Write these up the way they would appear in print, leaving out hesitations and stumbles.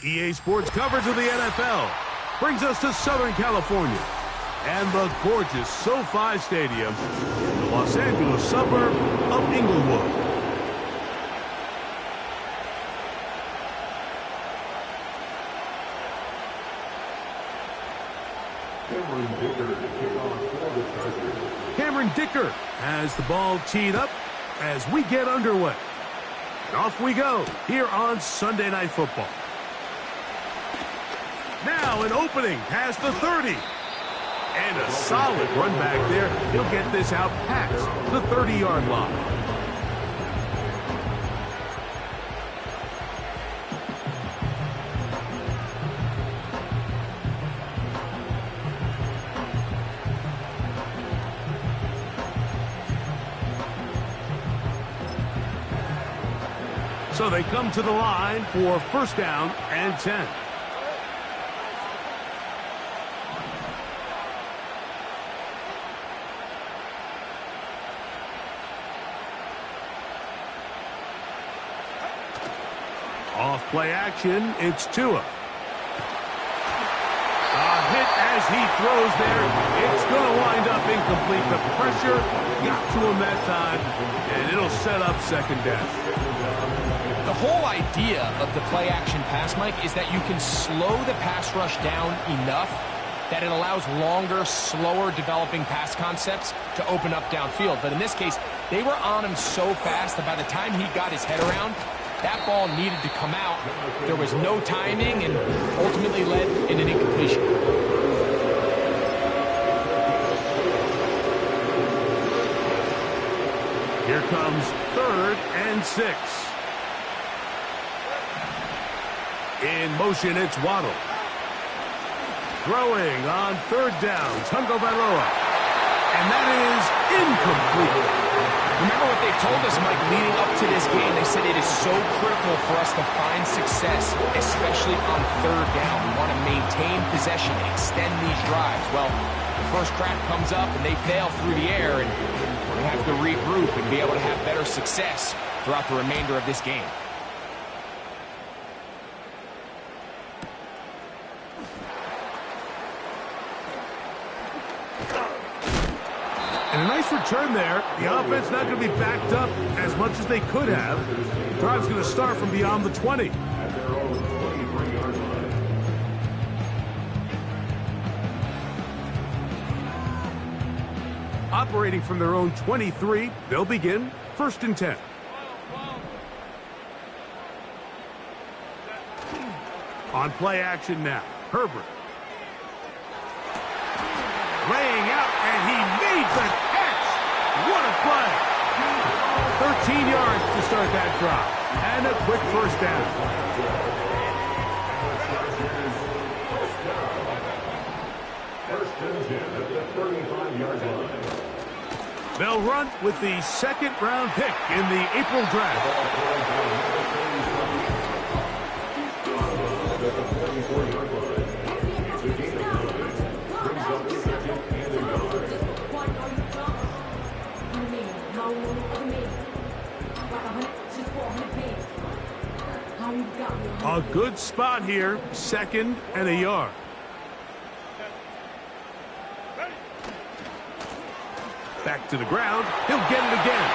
EA Sports coverage of the NFL brings us to Southern California and the gorgeous SoFi Stadium in the Los Angeles suburb of Inglewood. Cameron Dicker has the ball teed up as we get underway. And off we go here on Sunday Night Football. Now an opening past the 30. And a solid run back there. He'll get this out past the 30-yard line. So they come to the line for first down and 10. Off play action, it's Tua. A hit as he throws there. It's going to wind up incomplete. The pressure got to him that time, and it'll set up second down. The whole idea of the play action pass, Mike, is that you can slow the pass rush down enough that it allows longer, slower developing pass concepts to open up downfield. But in this case, they were on him so fast that by the time he got his head around, that ball needed to come out. There was no timing and ultimately led in an incompletion. Here comes 3rd and 6. In motion, it's Waddle. Throwing on 3rd down, Tungo Bailoa. And that is incomplete. Remember what they told us, Mike, leading up to this game. They said it is so critical for us to find success, especially on 3rd down. We want to maintain possession, extend these drives. Well, the first crack comes up and they fail through the air, and we have to regroup and be able to have better success throughout the remainder of this game. And a nice return there. The offense not going to be backed up as much as they could have. Drive's going to start from beyond the 20. Operating from their own 23, they'll begin 1st and 10. On play action now, Herbert. Laying out, and he made the catch. What a play. 13 yards to start that drive. And a quick first down. First and 10 at the 35-yard line. They'll run with the 2nd-round pick in the April draft. A good spot here, 2nd and a yard. Back to the ground, he'll get it again.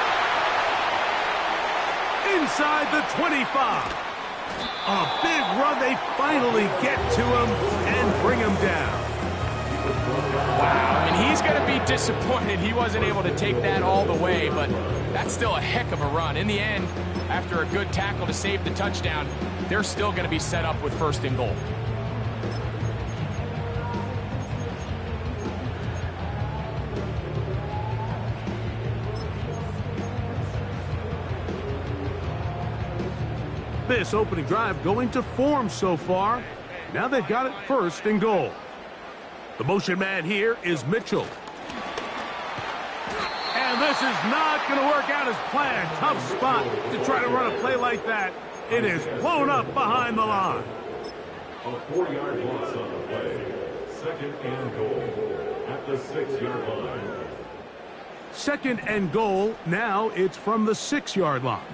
Inside the 25. A big run, they finally get to him and bring him down. Wow, I mean, he's going to be disappointed he wasn't able to take that all the way, but that's still a heck of a run. In the end, after a good tackle to save the touchdown, they're still going to be set up with 1st and goal. This opening drive going to form so far. Now they've got it 1st and goal. The motion man here is Mitchell. And this is not going to work out as planned. Tough spot to try to run a play like that. It is blown up behind the line. A 4-yard loss on the play. 2nd and goal at the 6-yard line. 2nd and goal. Now it's from the 6-yard line.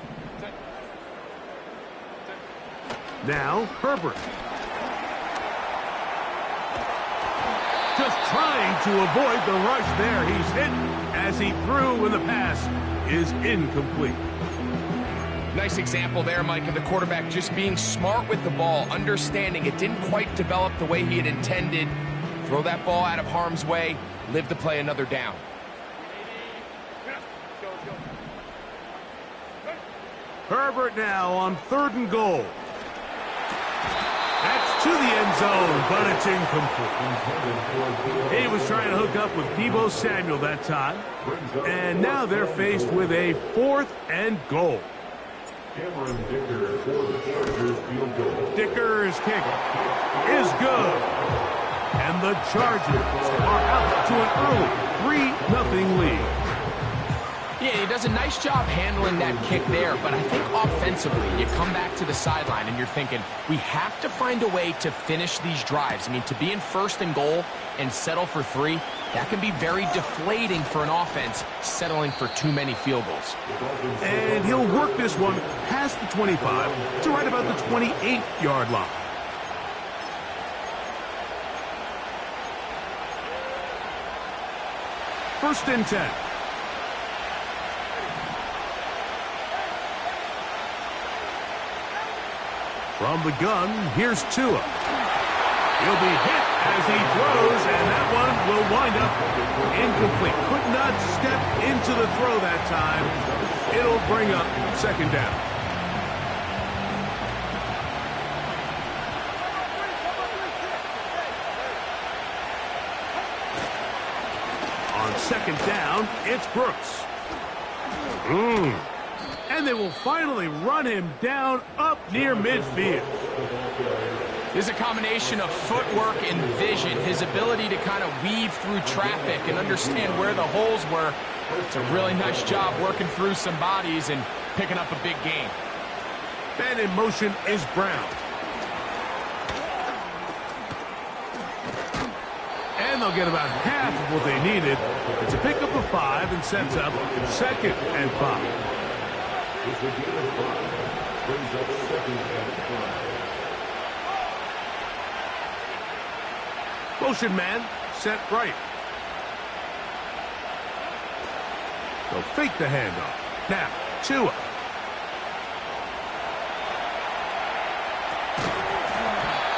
Now, Herbert. Just trying to avoid the rush there. He's hit as he threw when the pass is incomplete. Nice example there, Mike, of the quarterback just being smart with the ball, understanding it didn't quite develop the way he had intended. Throw that ball out of harm's way, live to play another down. Herbert now on 3rd and goal. That's to the end zone, but it's incomplete. He was trying to hook up with Deebo Samuel that time. And now they're faced with a 4th and goal. Dicker's kick is good. And the Chargers are out to an early 3-0 lead. Yeah, he does a nice job handling that kick there, but I think offensively, you come back to the sideline and you're thinking, we have to find a way to finish these drives. I mean, to be in 1st and goal and settle for 3, that can be very deflating for an offense, settling for too many field goals. And he'll work this one past the 25 to right about the 28-yard line. First and 10. From the gun, here's Tua. He'll be hit as he throws, and that one will wind up incomplete. Could not step into the throw that time. It'll bring up 2nd down. On 2nd down, it's Brooks. And they will finally run him down up near midfield. There's a combination of footwork and vision, his ability to kind of weave through traffic and understand where the holes were. It's a really nice job working through some bodies and picking up a big gain. And in motion is Brown. And they'll get about half of what they needed. It's a pickup of 5 and sets up 2nd and 5. Brings up 2nd and 5. Motion man, set right. They'll fake the handoff. Now, Tua.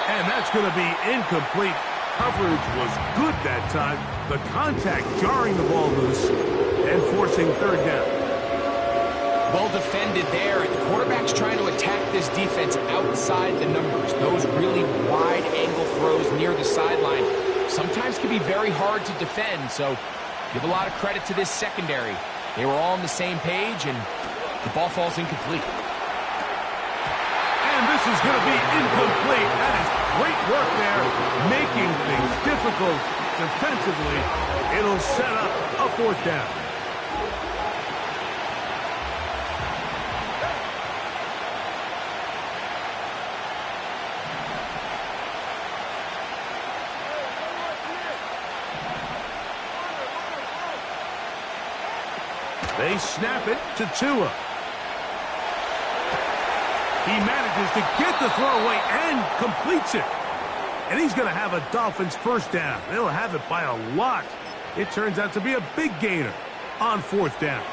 And that's going to be incomplete. Coverage was good that time. The contact jarring the ball loose and forcing 3rd down. Well defended there. The quarterback's trying to attack this defense outside the numbers. Those really wide-angle throws near the sideline sometimes can be very hard to defend, so give a lot of credit to this secondary. They were all on the same page, and the ball falls incomplete. And this is going to be incomplete. That is great work there, making things difficult defensively. It'll set up a 4th down. They snap it to Tua. He manages to get the throw away and completes it. And he's going to have a Dolphins 1st down. They'll have it by a lot. It turns out to be a big gainer on 4th down.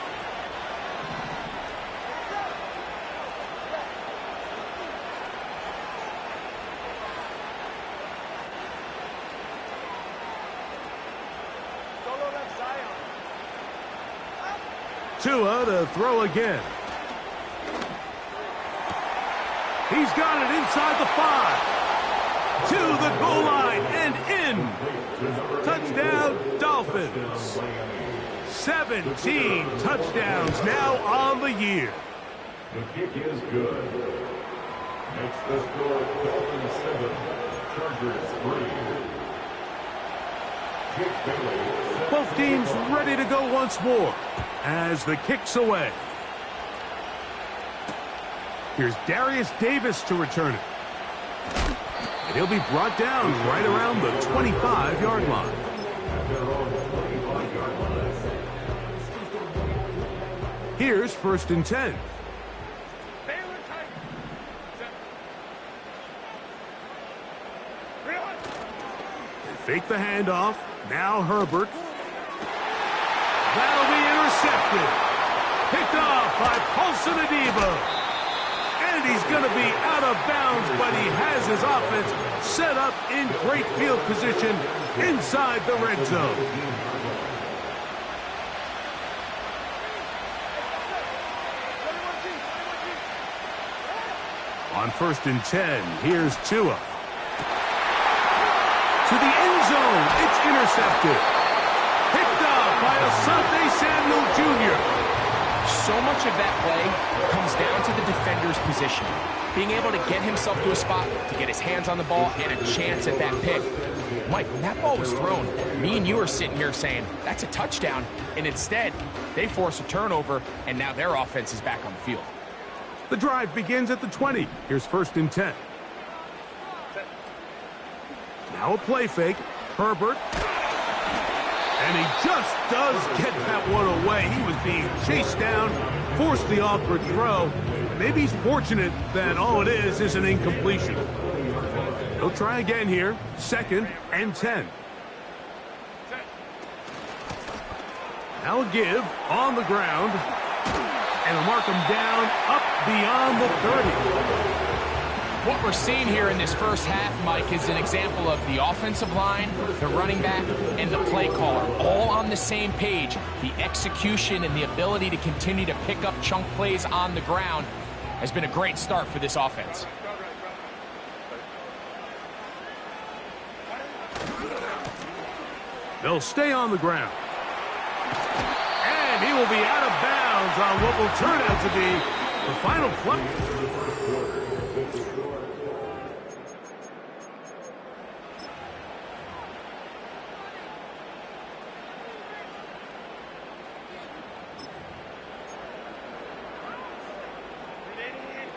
Tua to throw again. He's got it inside the 5. To the goal line and in. Touchdown, Dolphins. 17 touchdowns now on the year. The kick is good. Makes the score Dolphins 7, Chargers 3. Both teams ready to go once more as the kick's away. Here's Darius Davis to return it. And he'll be brought down right around the 25-yard line. Here's 1st and 10. Fake the handoff. Now Herbert. That'll be intercepted. Picked off by Paulson Adebo. And he's going to be out of bounds, but he has his offense set up in great field position inside the red zone. On 1st and 10, here's Tua. To the end zone, it's intercepted. Picked up by Asante Samuel Jr. So much of that play comes down to the defender's position. Being able to get himself to a spot, to get his hands on the ball, and a chance at that pick. Mike, when that ball was thrown, me and you are sitting here saying, that's a touchdown. And instead, they force a turnover, and now their offense is back on the field. The drive begins at the 20. Here's 1st and 10. Now a play fake. Herbert. And he just does get that one away. He was being chased down, forced the awkward throw. Maybe he's fortunate that all it is an incompletion. He'll try again here. 2nd and 10. Now a give on the ground. And he'll mark him down up beyond the 30. What we're seeing here in this first half, Mike, is an example of the offensive line, the running back, and the play caller all on the same page. The execution and the ability to continue to pick up chunk plays on the ground has been a great start for this offense. They'll stay on the ground. And he will be out of bounds on what will turn out to be the final play.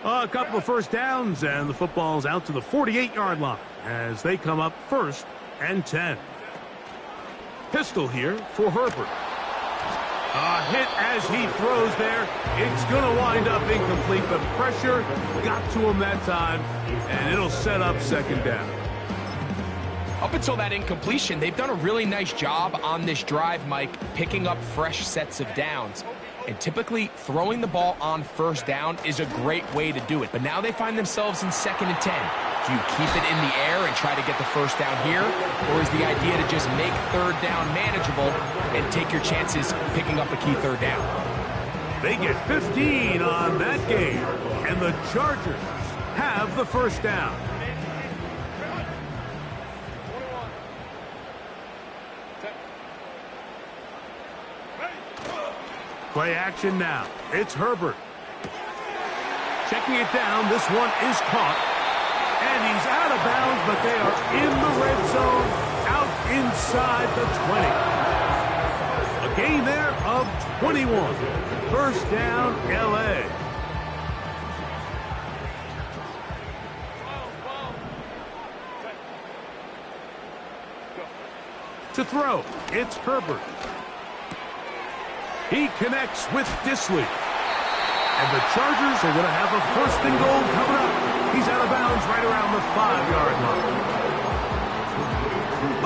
A couple of first downs, and the football's out to the 48-yard line as they come up 1st and 10. Pistol here for Herbert. A hit as he throws there. It's going to wind up incomplete. The pressure got to him that time, and it'll set up 2nd down. Up until that incompletion, they've done a really nice job on this drive, Mike, picking up fresh sets of downs. And typically, throwing the ball on 1st down is a great way to do it. But now they find themselves in 2nd and 10. Do you keep it in the air and try to get the 1st down here? Or is the idea to just make 3rd down manageable and take your chances picking up a key 3rd down? They get 15 on that game. And the Chargers have the 1st down. Play action now. It's Herbert. Checking it down. This one is caught. And he's out of bounds, but they are in the red zone, out inside the 20. A gain there of 21. 1st down, L.A. To throw, it's Herbert. He connects with Disley. And the Chargers are going to have a 1st and goal coming up. He's out of bounds right around the 5-yard line.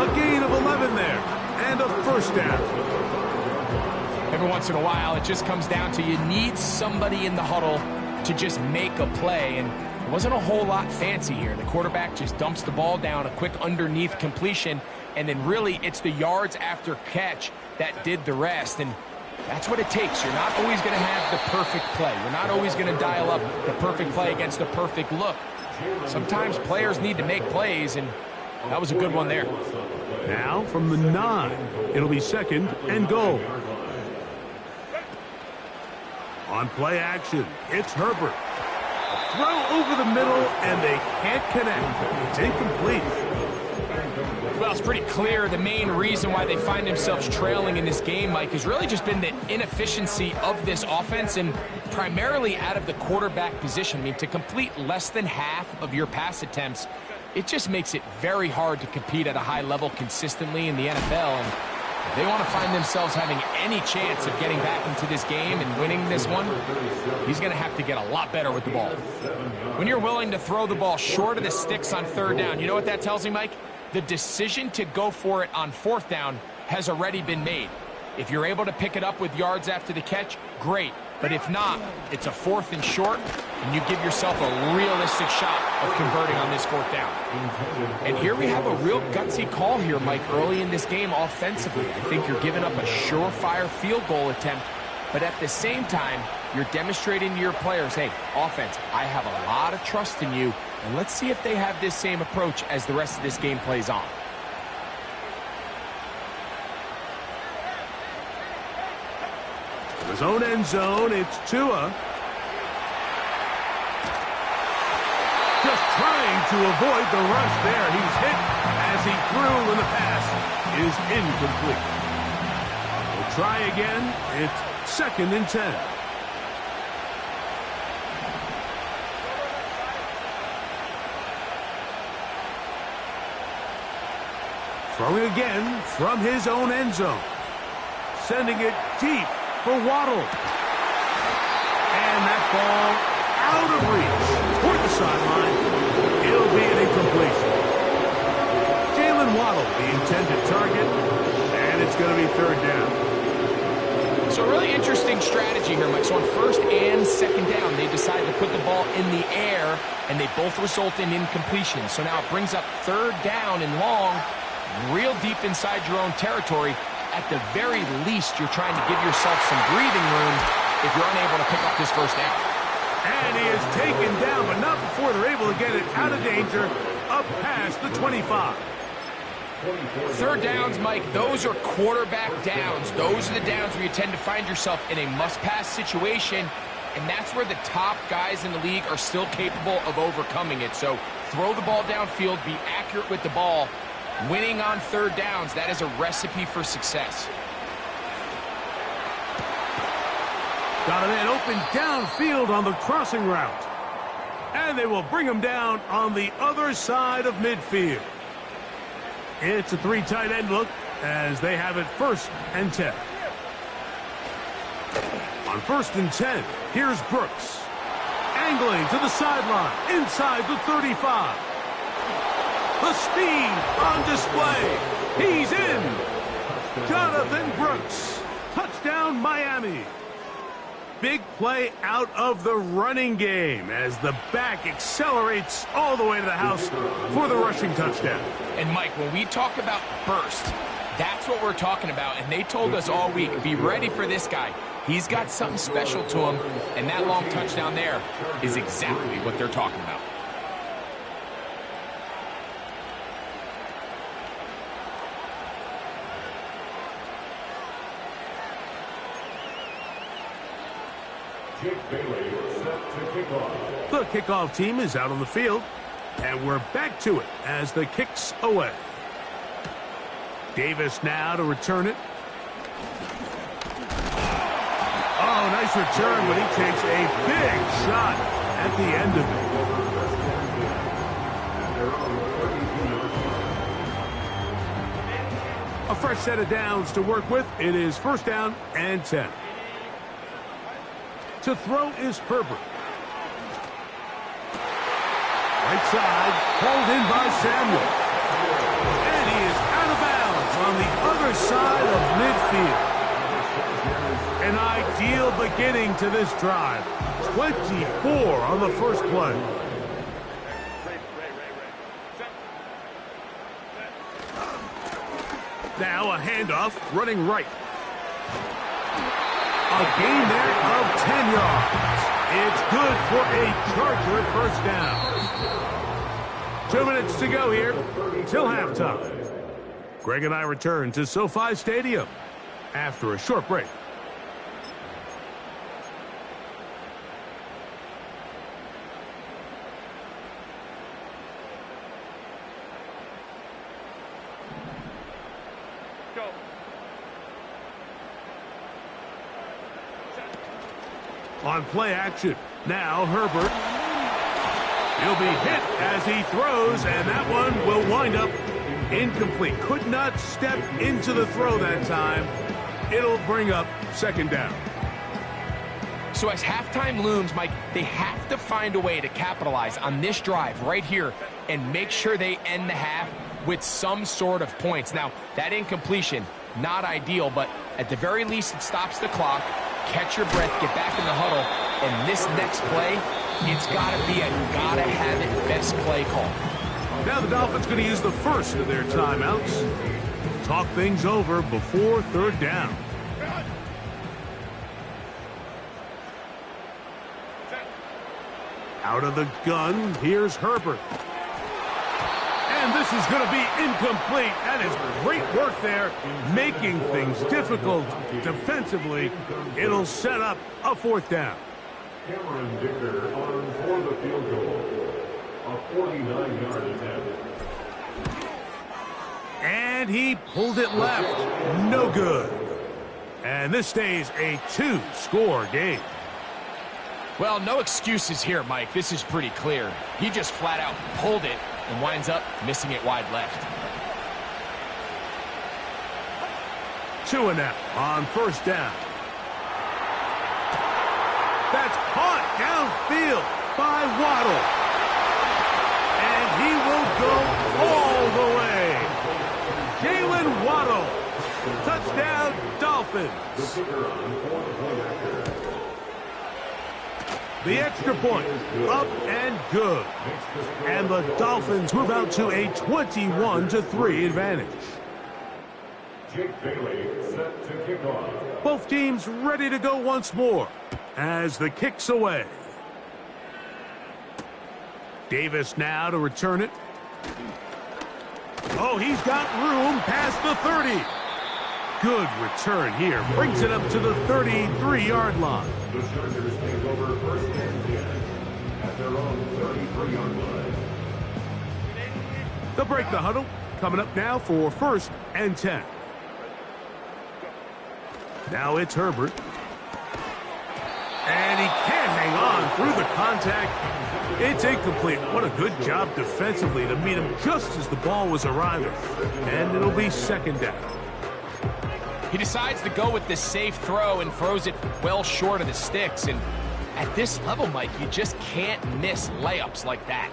A gain of 11 there. And a 1st down. Every once in a while, it just comes down to you need somebody in the huddle to just make a play. And it wasn't a whole lot fancy here. The quarterback just dumps the ball down, a quick underneath completion. And then really, it's the yards after catch that did the rest. And that's what it takes. You're not always going to have the perfect play. You're not always going to dial up the perfect play against the perfect look. Sometimes players need to make plays, and that was a good one there. Now from the 9, it'll be 2nd and goal. On play action, it's Herbert. A throw over the middle, and they can't connect. It's incomplete. Well, it's pretty clear the main reason why they find themselves trailing in this game, Mike, has really just been the inefficiency of this offense and primarily out of the quarterback position. I mean, to complete less than half of your pass attempts, it just makes it very hard to compete at a high level consistently in the NFL. And if they want to find themselves having any chance of getting back into this game and winning this one, he's going to have to get a lot better with the ball. When you're willing to throw the ball short of the sticks on 3rd down, you know what that tells me, Mike? The decision to go for it on 4th down has already been made. If you're able to pick it up with yards after the catch, great. But if not, it's a 4th and short, and you give yourself a realistic shot of converting on this 4th down. And here we have a real gutsy call here, Mike, early in this game offensively. I think you're giving up a surefire field goal attempt, but at the same time, you're demonstrating to your players, hey, offense, I have a lot of trust in you, and let's see if they have this same approach as the rest of this game plays on. His own end zone, it's Tua. Just trying to avoid the rush there. He's hit as he threw, and the pass is incomplete. We'll try again. It's 2nd and 10. Throwing again from his own end zone. Sending it deep for Waddle. And that ball out of reach toward the sideline. It'll be an incompletion. Jalen Waddle, the intended target, and it's going to be 3rd down. So a really interesting strategy here, Mike. So on 1st and 2nd down, they decide to put the ball in the air, and they both result in incompletion. So now it brings up 3rd down and long, real deep inside your own territory. At the very least, you're trying to give yourself some breathing room if you're unable to pick up this 1st down. And he is taken down, but not before they're able to get it out of danger, up past the 25. 3rd downs, Mike, those are quarterback downs. Those are the downs where you tend to find yourself in a must-pass situation, and that's where the top guys in the league are still capable of overcoming it. So throw the ball downfield, be accurate with the ball. Winning on 3rd downs, that is a recipe for success. Got a man open downfield on the crossing route. And they will bring him down on the other side of midfield. It's a 3 tight end look as they have it 1st and 10. On 1st and 10, here's Brooks. Angling to the sideline, inside the 35. The speed on display. He's in. Jonathan Brooks. Touchdown, Miami. Big play out of the running game as the back accelerates all the way to the house for the rushing touchdown. And, Mike, when we talk about burst, that's what we're talking about. And they told us all week, be ready for this guy. He's got something special to him, and that long touchdown there is exactly what they're talking about. The kickoff team is out on the field, and we're back to it as the kick's away. Davis now to return it. Oh, nice return, but he takes a big shot at the end of it. A fresh set of downs to work with. It is 1st down and 10. To throw is Herbert. Right side, pulled in by Samuel. And he is out of bounds on the other side of midfield. An ideal beginning to this drive. 24 on the first play. Now a handoff, running right. A gain there of 10 yards. It's good for a Charger 1st down. 2 minutes to go here till halftime. Greg and I return to SoFi Stadium after a short break. On play action, now Herbert. He'll be hit as he throws, and that one will wind up incomplete. Could not step into the throw that time. It'll bring up 2nd down. So as halftime looms, Mike, they have to find a way to capitalize on this drive right here and make sure they end the half with some sort of points. Now, that incompletion, not ideal, but at the very least, it stops the clock. Catch your breath, get back in the huddle, and this next play, it's got to be a gotta-have-it best play call. Now the Dolphins going to use the first of their timeouts. Talk things over before third down. Out of the gun, here's Herbert. And this is going to be incomplete. That is great work there, making things difficult defensively. It'll set up a fourth down. Cameron Dicker on for the field goal. A 49-yard attempt. And he pulled it left. No good. And this stays a 2-score game. Well, no excuses here, Mike. This is pretty clear. He just flat out pulled it and winds up missing it wide left. 2 now on first down. That's caught downfield by Waddle. And he will go all the way. Jalen Waddle. Touchdown, Dolphins. The extra point, up and good. And the Dolphins move out to a 21-3 advantage. Jake Bailey set to kick off. Both teams ready to go once more as the kick's away. Davis now to return it. Oh, he's got room past the 30. Good return here. Brings it up to the 33-yard line. The Chargers take over first and 10 at their own 33-yard line. They'll break the huddle. Coming up now for first and 10. Now it's Herbert. And he can't hang on through the contact. It's incomplete. What a good job defensively to meet him just as the ball was arriving. And it'll be second down. He decides to go with the safe throw and throws it well short of the sticks. And at this level, Mike, you just can't miss layups like that.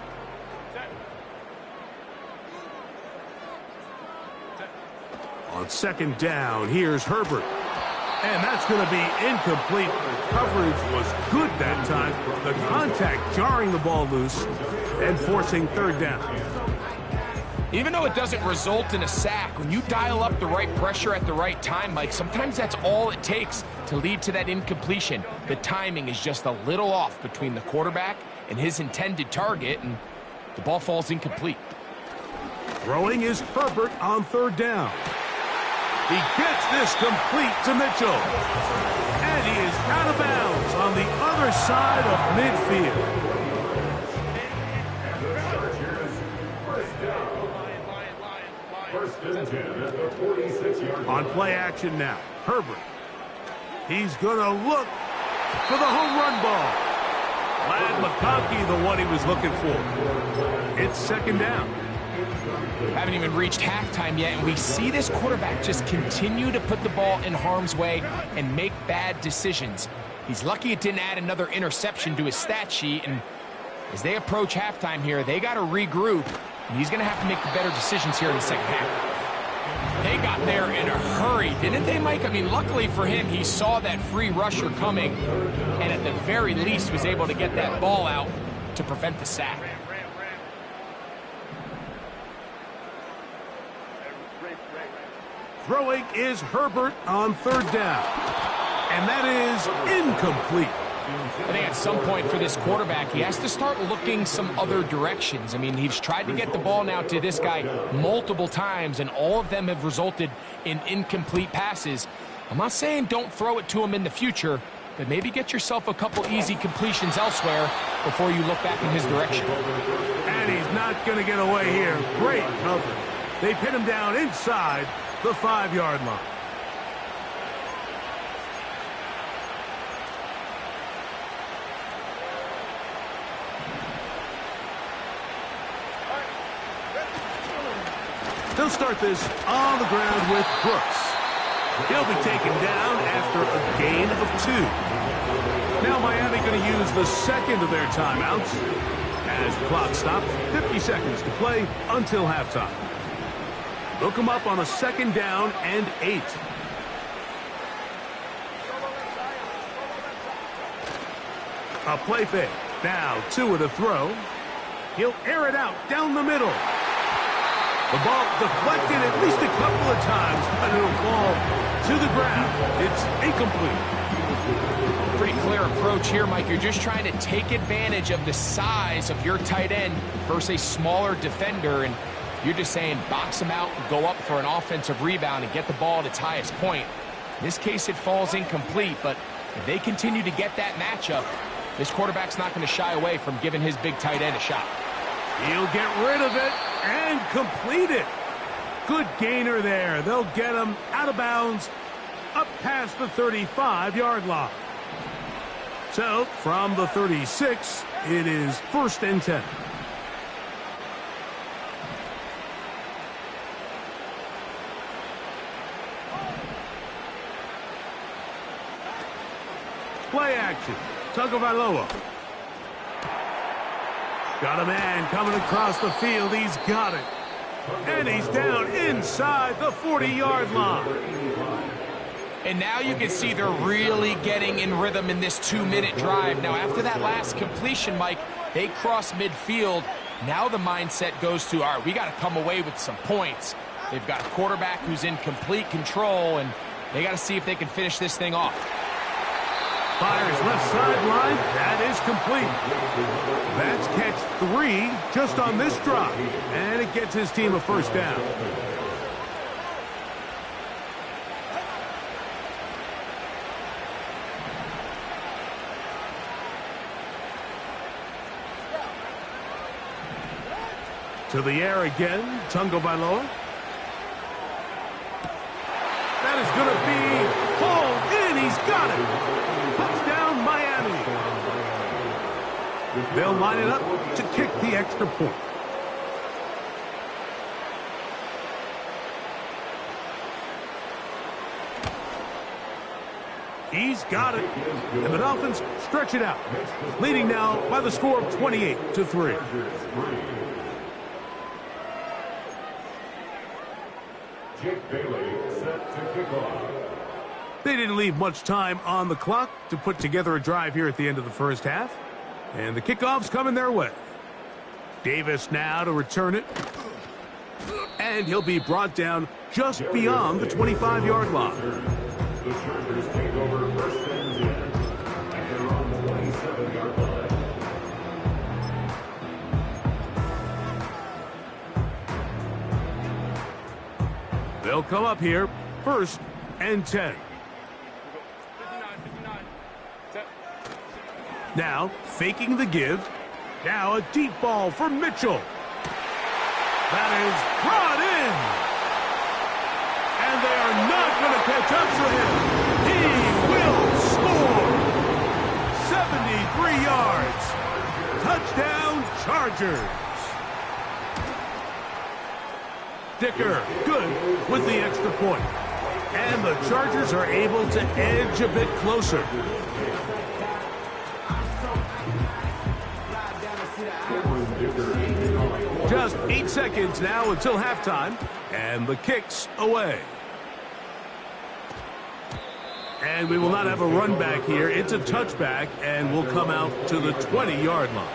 On second down, here's Herbert. And that's going to be incomplete. Coverage was good that time. The contact jarring the ball loose and forcing third down. Even though it doesn't result in a sack, when you dial up the right pressure at the right time, Mike, sometimes that's all it takes to lead to that incompletion. The timing is just a little off between the quarterback and his intended target, and the ball falls incomplete. Throwing is Herbert on third down. He gets this complete to Mitchell. And he is out of bounds on the other side of midfield. First and 10 at the 46-yard line. On play action now, Herbert. He's going to look for the home run ball. Lad McConkey, the one he was looking for. It's second down. Haven't even reached halftime yet, and we see this quarterback just continue to put the ball in harm's way and make bad decisions. He's lucky it didn't add another interception to his stat sheet, and as they approach halftime here, they got to regroup, and he's going to have to make the better decisions here in the second half. They got there in a hurry, didn't they, Mike? I mean, luckily for him, he saw that free rusher coming, and at the very least was able to get that ball out to prevent the sack. Throwing is Herbert on third down. And that is incomplete. I think at some point for this quarterback, he has to start looking some other directions. I mean, he's tried to get the ball now to this guy multiple times, and all of them have resulted in incomplete passes. I'm not saying don't throw it to him in the future, but maybe get yourself a couple easy completions elsewhere before you look back in his direction. And he's not going to get away here. Great cover. They pin him down inside the 5-yard line. They'll start this on the ground with Brooks. He'll be taken down after a gain of 2. Now Miami going to use the second of their timeouts as the clock stops. 50 seconds to play until halftime. They'll come up on a 2nd down and 8. A play fake. Now 2 to throw. He'll air it out down the middle. The ball deflected at least a couple of times, but it'll fall to the ground. It's incomplete. Pretty clear approach here, Mike. You're just trying to take advantage of the size of your tight end versus a smaller defender, and you're just saying box him out and go up for an offensive rebound and get the ball at its highest point. In this case, it falls incomplete, but if they continue to get that matchup, this quarterback's not going to shy away from giving his big tight end a shot. He'll get rid of it and complete it. Good gainer there. They'll get him out of bounds up past the 35-yard line. So, from the 36, it is 1st and 10. Play action. Tagovailoa. Got a man coming across the field. He's got it. And he's down inside the 40-yard line. And now you can see they're really getting in rhythm in this 2-minute drive. Now, after that last completion, Mike, they cross midfield. Now the mindset goes to, all right, we got to come away with some points. They've got a quarterback who's in complete control, and they got to see if they can finish this thing off. Fires left sideline. That is complete. That's catch 3 just on this drive. And it gets his team a 1st down. To the air again, Tagovailoa. That is going to be hauled in. He's got it. Touchdown, Miami. They'll line it up to kick the extra point. He's got it. And the Dolphins stretch it out, leading now by the score of 28-3. Jake Bailey set to kick off. They didn't leave much time on the clock to put together a drive here at the end of the 1st half. And the kickoff's coming their way. Davis now to return it. And he'll be brought down just beyond the 25-yard line. The Chargers take over 1st and 10 at their own 27-yard line. They'll come up here 1st and 10. Now, faking the give. Now a deep ball for Mitchell. That is brought in. And they are not going to catch up to him. He will score. 73 yards. Touchdown, Chargers. Dicker, good with the extra point. And the Chargers are able to edge a bit closer. Just 8 seconds now until halftime, and the kick's away. And we will not have a run back here. It's a touchback, and we'll come out to the 20-yard line.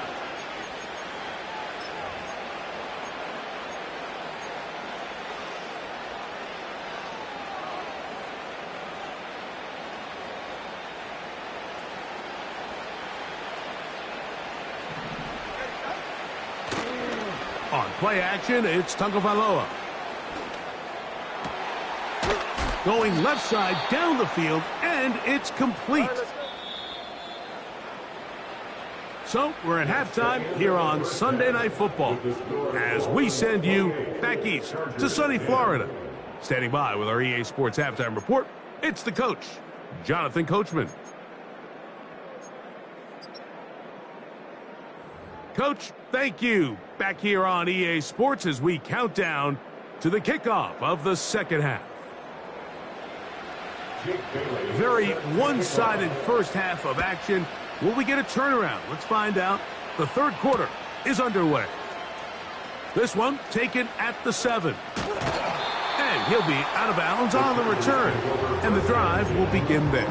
On play action, it's Tagovailoa. Going left side down the field, and it's complete. So we're at halftime here on Sunday Night Football as we send you back east to sunny Florida. Standing by with our EA Sports Halftime Report, it's the coach, Jonathan Coachman. Coach, thank you. Back here on EA Sports as we count down to the kickoff of the 2nd half. Very one-sided 1st half of action. Will we get a turnaround? Let's find out. The 3rd quarter is underway. This one taken at the 7. And he'll be out of bounds on the return. And the drive will begin there.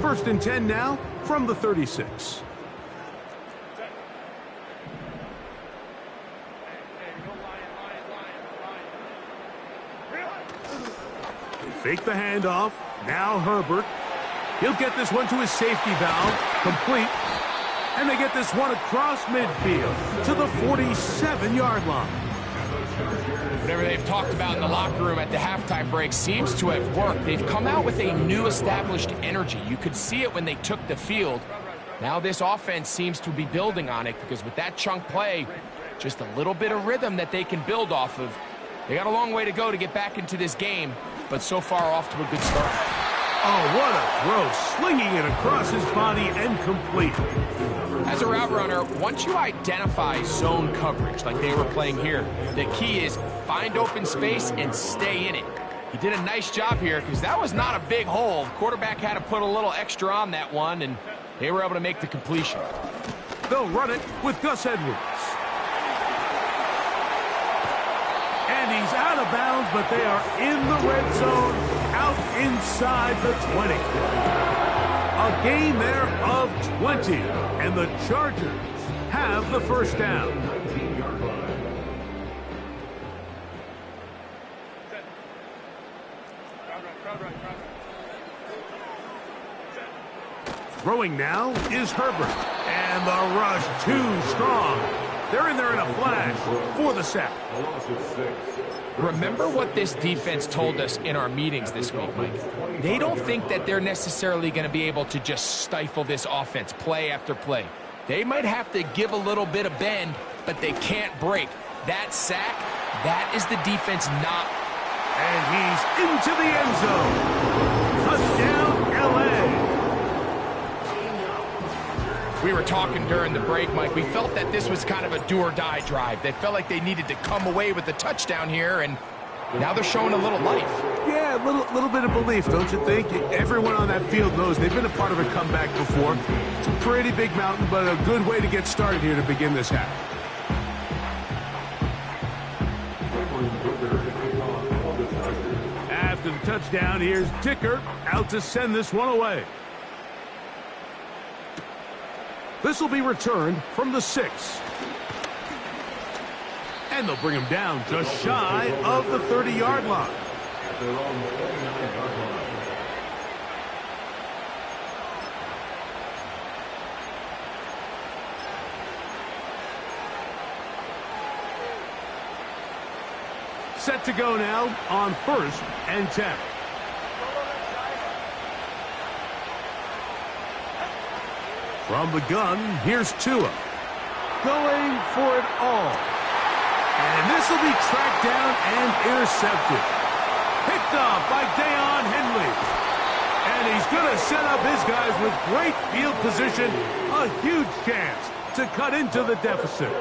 1st and 10 now from the 36. Fake the handoff. Now Herbert. He'll get this one to his safety valve. Complete. And they get this one across midfield to the 47-yard line. Whatever they've talked about in the locker room at the halftime break seems to have worked. They've come out with a new established energy. You could see it when they took the field. Now this offense seems to be building on it because with that chunk play, just a little bit of rhythm that they can build off of. They got a long way to go to get back into this game, but so far off to a good start. Oh, what a throw. Slinging it across his body and complete. As a route runner, once you identify zone coverage like they were playing here, the key is find open space and stay in it. He did a nice job here because that was not a big hole. Quarterback had to put a little extra on that one, and they were able to make the completion. They'll run it with Gus Edwards. And he's out of bounds, but they are in the red zone, out inside the 20. A gain there of 20, and the Chargers have the first down. Throwing now is Herbert, and the rush too strong. They're in there in a flash for the sack. Remember what this defense told us in our meetings this week, Mike. They don't think that they're necessarily going to be able to just stifle this offense play after play. They might have to give a little bit of bend, but they can't break. That sack, that is the defense not. And he's into the end zone. Touchdown, L.A. We were talking during the break, Mike. We felt that this was kind of a do-or-die drive. They felt like they needed to come away with the touchdown here, and now they're showing a little life. Yeah, a little bit of belief, don't you think? Everyone on that field knows they've been a part of a comeback before. It's a pretty big mountain, but a good way to get started here to begin this half. After the touchdown, here's Dicker out to send this one away. This will be returned from the 6. And they'll bring him down just shy of the 30-yard line. Set to go now on 1st and 10. From the gun, here's Tua. Going for it all. And this will be tracked down and intercepted. Picked off by Deion Henley. And he's going to set up his guys with great field position. A huge chance to cut into the deficit.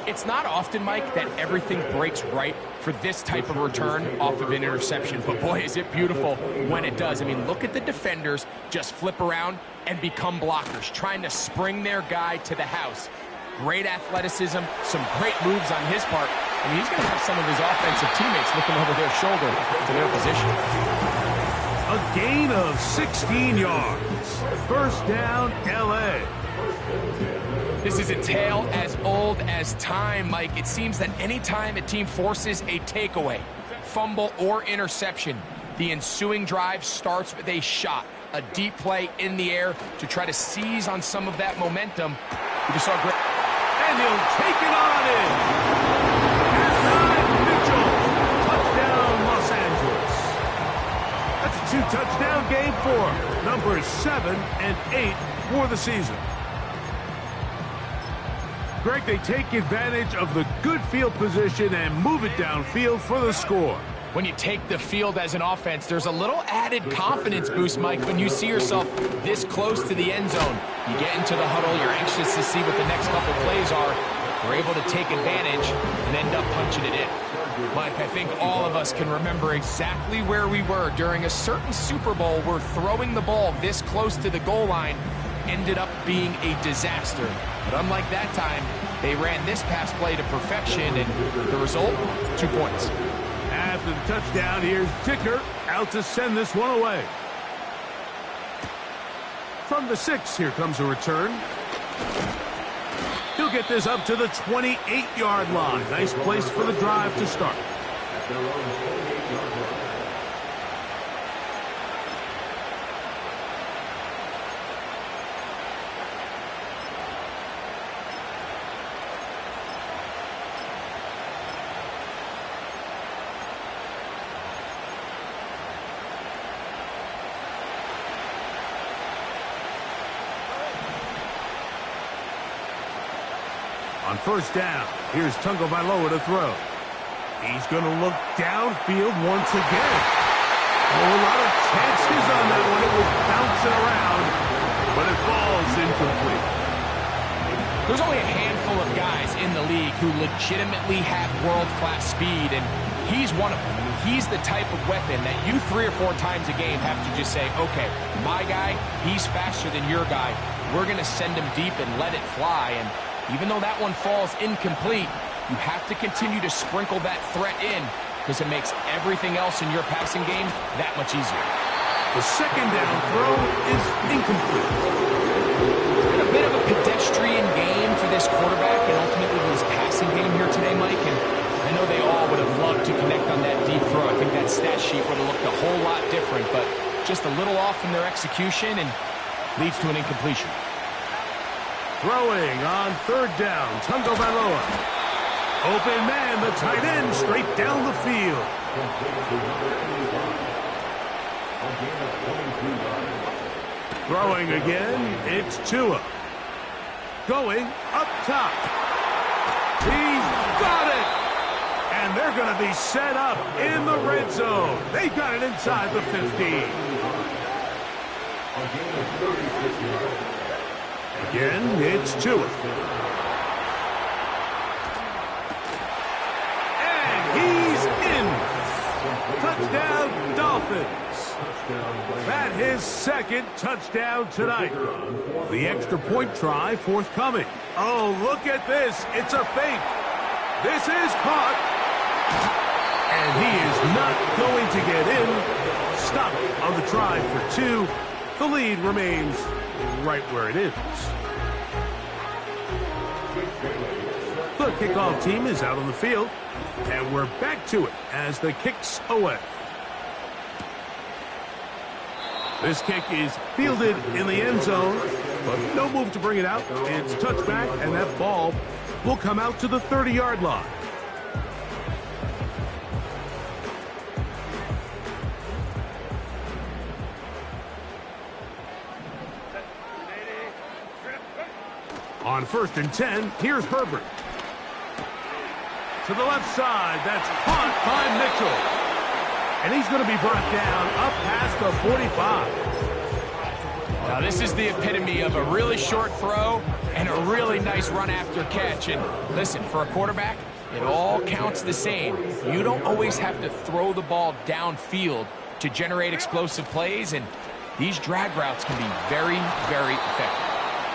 It's not often, Mike, that everything breaks right for this type of return off of an interception. But boy, is it beautiful when it does. I mean, look at the defenders just flip around and become blockers, trying to spring their guy to the house. Great athleticism, some great moves on his part. I mean, he's going to have some of his offensive teammates looking over their shoulder to their position. A gain of 16 yards. First down, L.A. This is a tale as old as time, Mike. It seems that anytime a team forces a takeaway, fumble, or interception, the ensuing drive starts with a shot, a deep play in the air to try to seize on some of that momentum. We just saw great. And he'll take it on in. And Mitchell. Touchdown, Los Angeles. That's a 2-touchdown game for numbers 7 and 8 for the season. Greg, they take advantage of the good field position and move it downfield for the score. When you take the field as an offense, there's a little added confidence boost, Mike, when you see yourself this close to the end zone. You get into the huddle, you're anxious to see what the next couple plays are. You're able to take advantage and end up punching it in. Mike, I think all of us can remember exactly where we were during a certain Super Bowl. We're throwing the ball this close to the goal line, ended up being a disaster. But unlike that time, they ran this pass play to perfection, and the result, 2 points. After the touchdown, here's Dicker out to send this one away. From the 6, here comes a return. He'll get this up to the 28-yard line. Nice place for the drive to start. At their own 28-yard line. On first down, here's Tagovailoa to throw. He's going to look downfield once again. Oh, a lot of chances on that one. It was bouncing around, but it falls incomplete. There's only a handful of guys in the league who legitimately have world-class speed, and he's one of them. I mean, he's the type of weapon that you 3 or 4 times a game have to just say, okay, my guy, he's faster than your guy. We're going to send him deep and let it fly. And even though that one falls incomplete, you have to continue to sprinkle that threat in because it makes everything else in your passing game that much easier. The second down throw is incomplete. It's been a bit of a pedestrian game for this quarterback and ultimately his passing game here today, Mike. And I know they all would have loved to connect on that deep throw. I think that stat sheet would have looked a whole lot different, but just a little off in their execution and leads to an incompletion. Throwing on third down, Tagovailoa. Open man, the tight end, straight down the field. Throwing again, it's Tua. Going up top. He's got it! And they're going to be set up in the red zone. They got it inside the 15. Again, it's Tua. And he's in. Touchdown, Dolphins. That his second touchdown tonight. The extra point try forthcoming. Oh, look at this. It's a fake. This is caught. And he is not going to get in. Stop on the try for 2. The lead remains right where it is. The kickoff team is out on the field, and we're back to it as the kick's away. This kick is fielded in the end zone, but no move to bring it out. It's touchback, and that ball will come out to the 30-yard line. On first and 10, here's Herbert. To the left side, that's caught by Mitchell. And he's going to be brought down up past the 45. Now this is the epitome of a really short throw and a really nice run after catch. And listen, for a quarterback, it all counts the same. You don't always have to throw the ball downfield to generate explosive plays, and these drag routes can be very, very effective.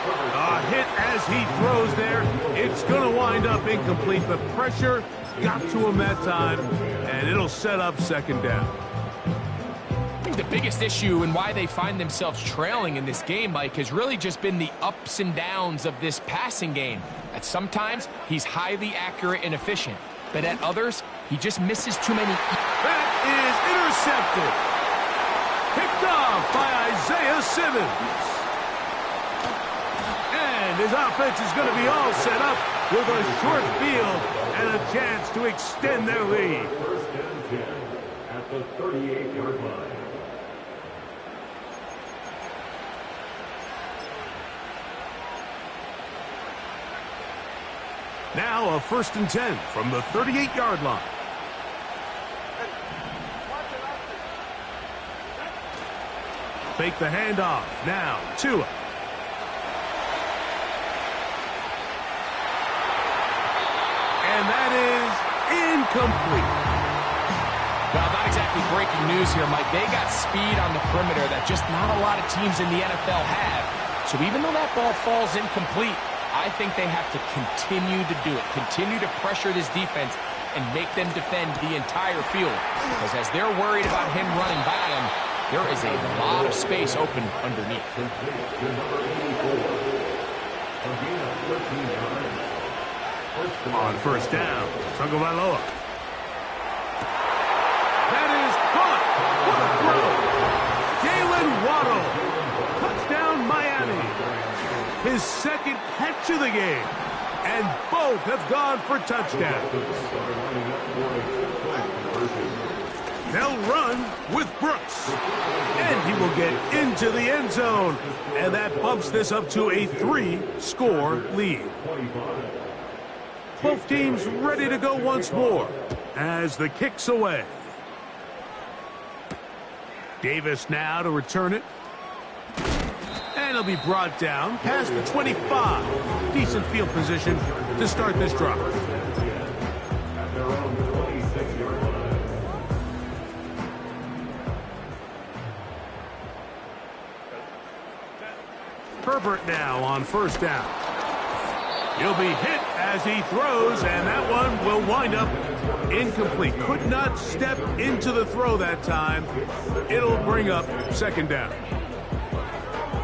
A hit as he throws there. It's going to wind up incomplete. The pressure got to him that time, and it'll set up second down. I think the biggest issue and why they find themselves trailing in this game, Mike, has really just been the ups and downs of this passing game. At sometimes, he's highly accurate and efficient, but at others, he just misses too many. That is intercepted. Picked off by Isaiah Simmons. And his offense is going to be all set up with a short field and a chance to extend their lead. First and 10 at the 38-yard line. Now a first and 10 from the 38-yard line. Fake the handoff. Now Tua. And that is incomplete. Well, not exactly breaking news here, Mike. They got speed on the perimeter that just not a lot of teams in the NFL have. So even though that ball falls incomplete, I think they have to continue to do it, continue to pressure this defense and make them defend the entire field. Because as they're worried about him running by them, there is a lot of space open underneath. On first down, Tagovailoa. That is caught. What a throw. Jalen Waddle. Touchdown, Miami. His second catch of the game. And both have gone for touchdowns. They'll run with Brooks. And he will get into the end zone. And that bumps this up to a 3-score lead. Both teams ready to go once more as the kick's away. Davis now to return it. And it'll be brought down past the 25. Decent field position to start this drive. Herbert now on first down. He'll be hit as he throws, and that one will wind up incomplete. Could not step into the throw that time. It'll bring up second down.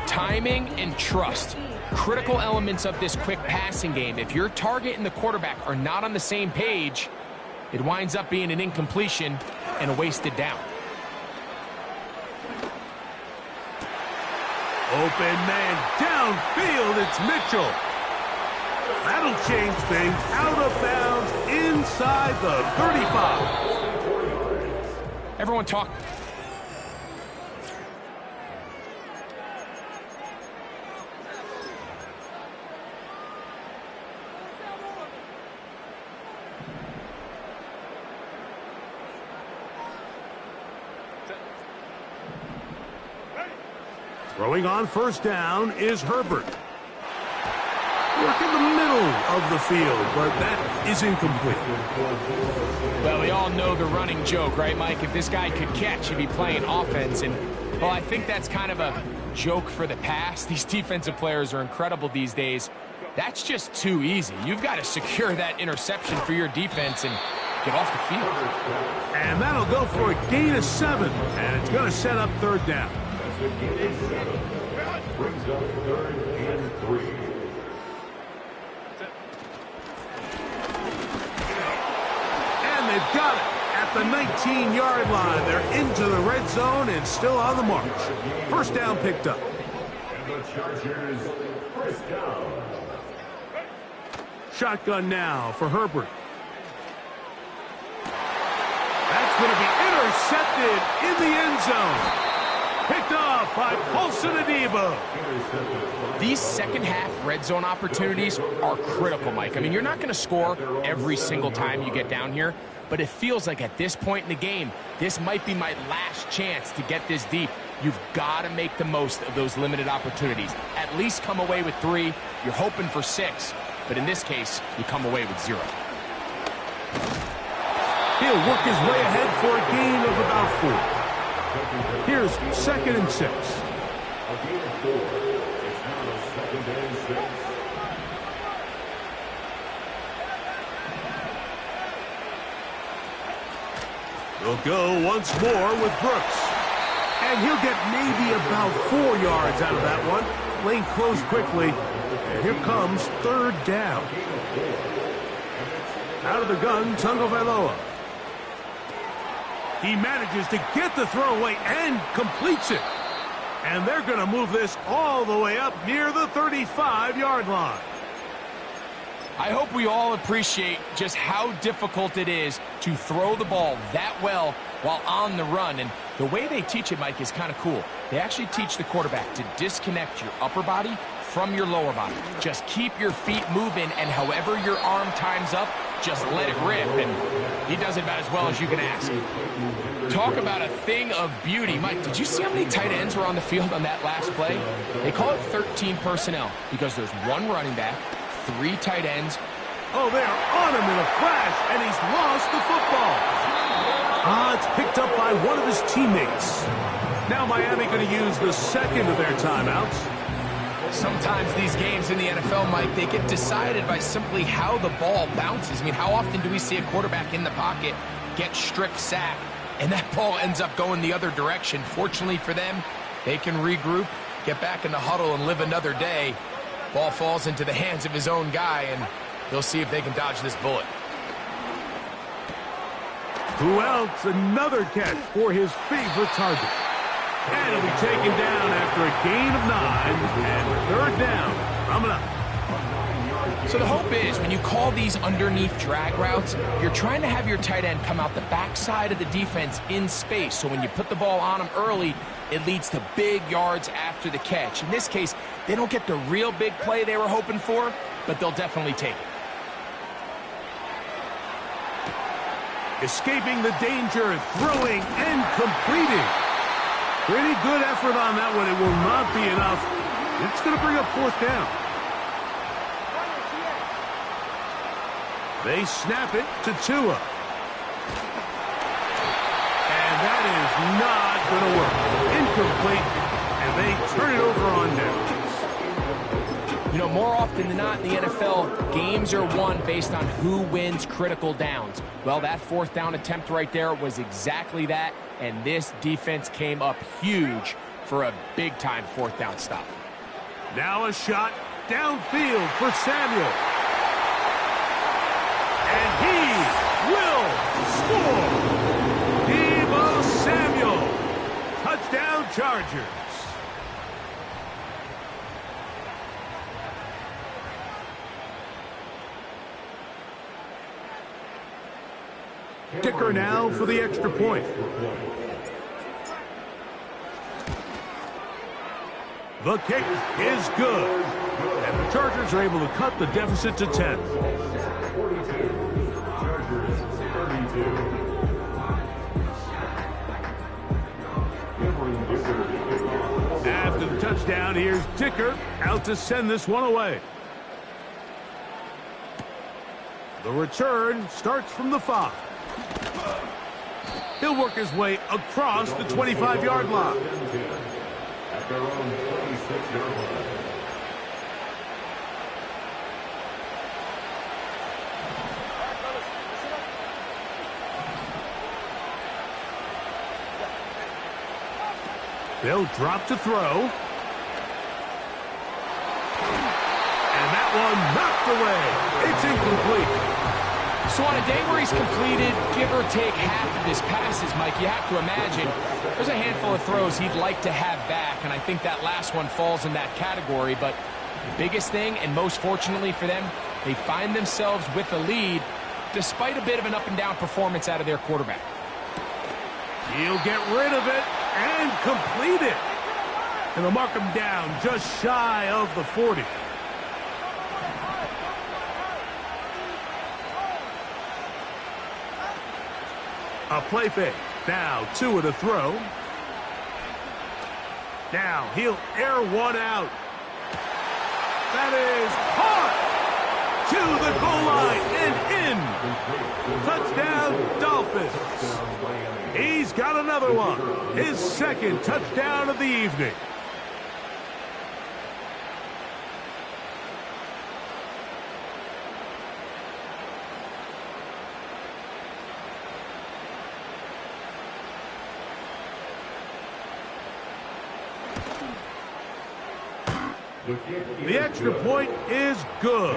Timing and trust, critical elements of this quick passing game. If your target and the quarterback are not on the same page, it winds up being an incompletion and a wasted down. Open man downfield, it's Mitchell. That'll change things. Out of bounds inside the 35. Everyone talk. Throwing on first down is Herbert. Work in the middle of the field, but that is incomplete. Well, we all know the running joke, right, Mike? If this guy could catch, he'd be playing offense. And, well, I think that's kind of a joke for the past. These defensive players are incredible these days. That's just too easy. You've got to secure that interception for your defense and get off the field. And that'll go for a gain of 7, and it's going to set up third down. That's a gain of 7. Brings up 3rd and 3. They've got it at the 19-yard line. They're into the red zone and still on the march. First down picked up. And the Chargers, first down. Shotgun now for Herbert. That's going to be intercepted in the end zone. Picked off by Paulson Adebo. These second-half red zone opportunities are critical, Mike. I mean, you're not going to score every single time you get down here, but it feels like at this point in the game, this might be my last chance to get this deep. You've got to make the most of those limited opportunities. At least come away with 3. You're hoping for 6, but in this case, you come away with 0. He'll work his way ahead for a gain of about 4. Here's 2nd and 6. A gain of 4. It's now 2nd and 6. He'll go once more with Brooks. And he'll get maybe about 4 yards out of that one. Lane closed quickly. And here comes third down. Out of the gun, Tagovailoa. He manages to get the throw away and completes it. And they're going to move this all the way up near the 35-yard line. I hope we all appreciate just how difficult it is to throw the ball that well while on the run. And the way they teach it, Mike, is kind of cool. They actually teach the quarterback to disconnect your upper body from your lower body. Just keep your feet moving, and however your arm times up, just let it rip. And he does it about as well as you can ask. Talk about a thing of beauty. Mike, did you see how many tight ends were on the field on that last play? They call it 13 personnel because there's 1 running back, 3 tight ends. Oh, they're on him in a flash, and he's lost the football. It's picked up by one of his teammates. Now Miami going to use the second of their timeouts. Sometimes these games in the NFL, Mike, they get decided by simply how the ball bounces. I mean, how often do we see a quarterback in the pocket get strip sacked, and that ball ends up going the other direction? Fortunately for them, they can regroup, get back in the huddle, and live another day. Ball falls into the hands of his own guy, and they'll see if they can dodge this bullet. Who else? Another catch for his favorite target. And he'll be taken down after a gain of 9, and 3rd down coming up. So the hope is when you call these underneath drag routes, you're trying to have your tight end come out the backside of the defense in space. So when you put the ball on him early, it leads to big yards after the catch. In this case, they don't get the real big play they were hoping for, but they'll definitely take it. Escaping the danger, throwing and completing. Pretty good effort on that one. It will not be enough. It's going to bring up 4th down. They snap it to Tua. And that is not going to work. Incomplete. And they turn it over on downs. You know, more often than not in the NFL, games are won based on who wins critical downs. Well, that 4th down attempt right there was exactly that, and this defense came up huge for a big-time 4th down stop. Now a shot downfield for Samuel. And he will score. Deebo Samuel. Touchdown Chargers. Kicker now for the extra point. The kick is good. And the Chargers are able to cut the deficit to 10. 42. Chargers 32. After the touchdown, here's Dicker out to send this one away. The return starts from the 5. He'll work his way across the 25-yard line. At their own 26-yard line. They'll drop to throw. And that one knocked away. It's incomplete. So on a day where he's completed, give or take half of his passes, Mike, you have to imagine there's a handful of throws he'd like to have back, and I think that last one falls in that category. But the biggest thing, and most fortunately for them, they find themselves with a lead despite a bit of an up-and-down performance out of their quarterback. He'll get rid of it and complete it. And they'll mark him down just shy of the 40. A play fake. Now Tua to throw. Now he'll air one out. That is caught to the goal line and in. Touchdown Dolphins. He's got another one. His 2nd touchdown of the evening. The extra point is good.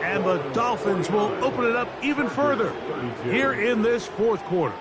And the Dolphins will open it up even further here in this 4th quarter.